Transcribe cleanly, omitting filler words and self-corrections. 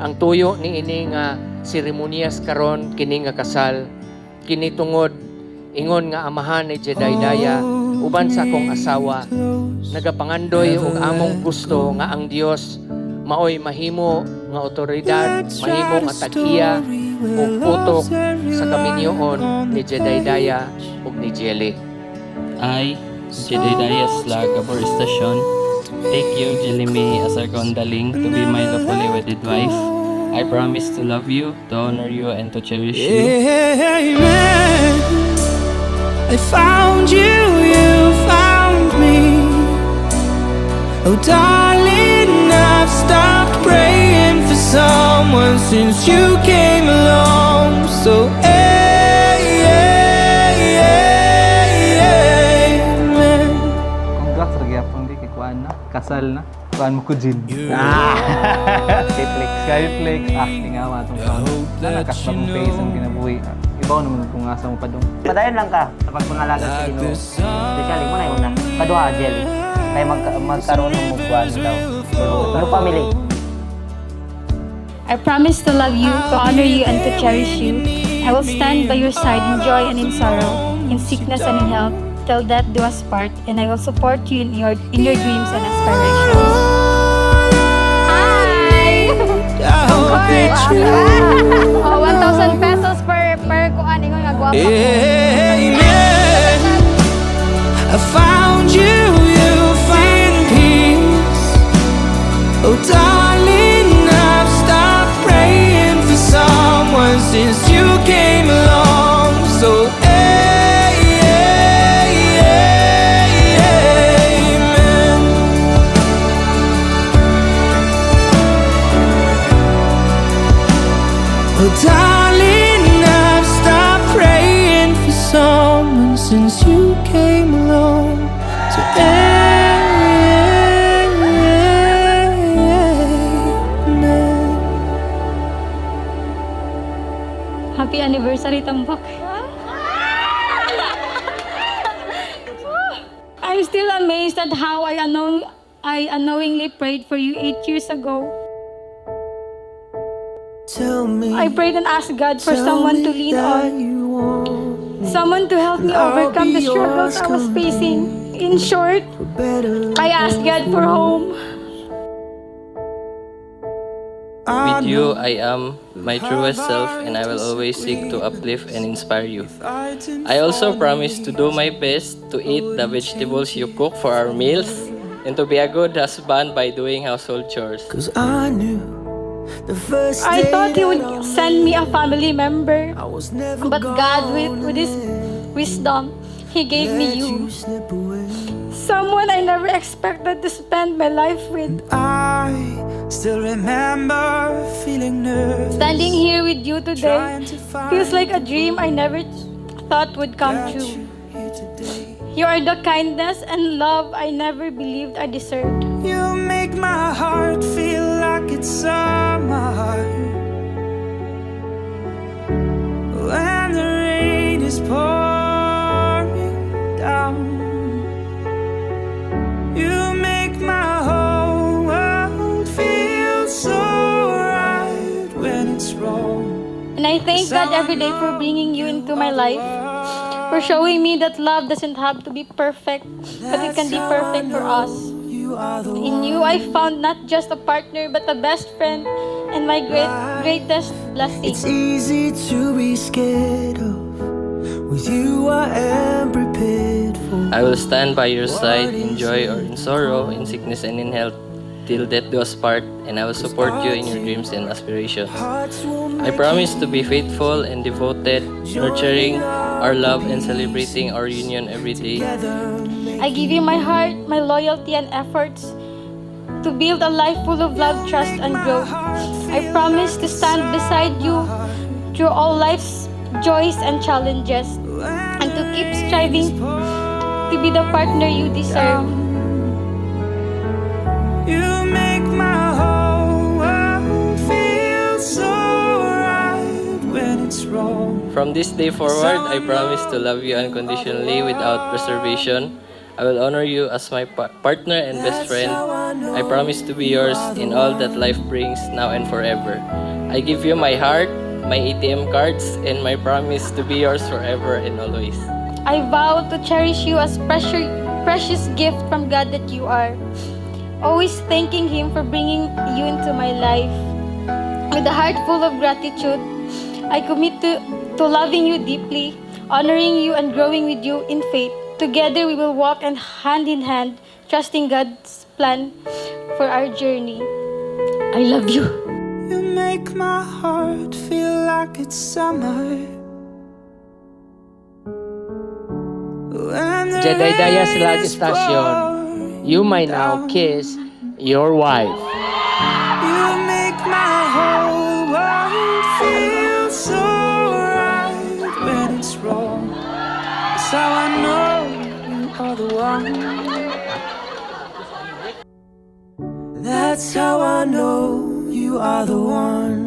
Ang tuyo ni ini nga seremonyas karon kini nga kasal kini tungod ingon nga amahan ni Jedediah uban sa akong asawa nagapangandoy og among gusto nga ang Dios maoy mahimo nga otoridad, mahimo nga tag-iya ug utok sa kaminyoon ni Jedediah ug ni Jelly. I, Jedediah Slag, Gabor Station, take you, Jelime, as our condaling to be my lawfully wedded wife. I promise to love you, to honor you, and to cherish you. Amen. I found you, you found me. Oh darling, I've stopped praying for someone since you came along. So amen. Congrats ra gyapon di kay kuan na. Kasal na. Kuan mo ko Jin. Skyflex. Skyflex. Tingawa tong sound. Nakakasbang face ang kinabuhi. Ibaw naman kung asa mo pa dong. Padayon lang ka sa pagpangalaga sa Ginoo. Especially mo na una. Kaduha Jelly. Kaya magkaroon ng mugwan daw. Pero family. I promise to love you, to honor you, and to cherish you. I will stand by your side in joy and in sorrow, in sickness and in health, till death do us part, and I will support you in your dreams and aspirations. Hi! Oh, 1,000 pesos per kuan ingon nga guwapo. Amen. I found you, you find peace. Oh darling, I've stopped praying for someone since you came along. So amen. Oh darling, I've stopped praying for someone since you came along. So amen. Happy anniversary, Tambok. I'm still amazed at how I unknowingly prayed for you 8 years ago. Tell me, I prayed and asked God for someone to lean on, someone to help me overcome the struggles I was facing. In short, I asked God for home. With you, I am my truest self, and I will always seek to uplift and inspire you. I also promise to do my best to eat the vegetables you cook for our meals, and to be a good husband by doing household chores. 'cause I knew the first I day thought He would that I send me a family member, I was never but God, gonna with His wisdom, He gave me let you. slip away. Someone I never expected to spend my life with. I still remember feeling nervous, Standing here with you today trying to find feels like a dream I never thought would come that true. you here today. You are the kindness and love I never believed I deserved. You make my heart feel like it's summer when the rain is pouring down. You make my whole world feel so right when it's wrong. And I thank God every day for bringing you into my life, for showing me that love doesn't have to be perfect, but it can be perfect for us. You are the In you, I found not just a partner, but a best friend and my greatest blessing. It's easy to be scared of. With you I am prepared for. I will stand by your side in joy or in sorrow, in sickness and in health, till death do us part, and I will support you in your dreams and aspirations. Hearts will I make promise to be faithful and devoted, nurturing our love and celebrating our union every day. I give you my heart, my loyalty and efforts to build a life full of love, trust and growth. I promise to stand beside you through all life's joys and challenges, and to keep striving to be the partner you deserve. You make my whole world feel so right when it's wrong. From this day forward, I promise to love you unconditionally without reservation. I will honor you as my partner and best friend. I promise to be yours in all that life brings now and forever. I give you my heart, my ATM cards, and my promise to be yours forever and always. I vow to cherish you as precious gift from God that you are. Always thanking Him for bringing you into my life. With a heart full of gratitude, I commit to loving you deeply, honoring you and growing with you in faith. Together we will walk and hand in hand, trusting God's plan for our journey. I love you. You make my heart feel like it's summer. When the Jedediah Slag rain is Station, you may now kiss your wife. You make my whole world feel so right when it's wrong. That's how I know you are the one. That's how I know you are the one.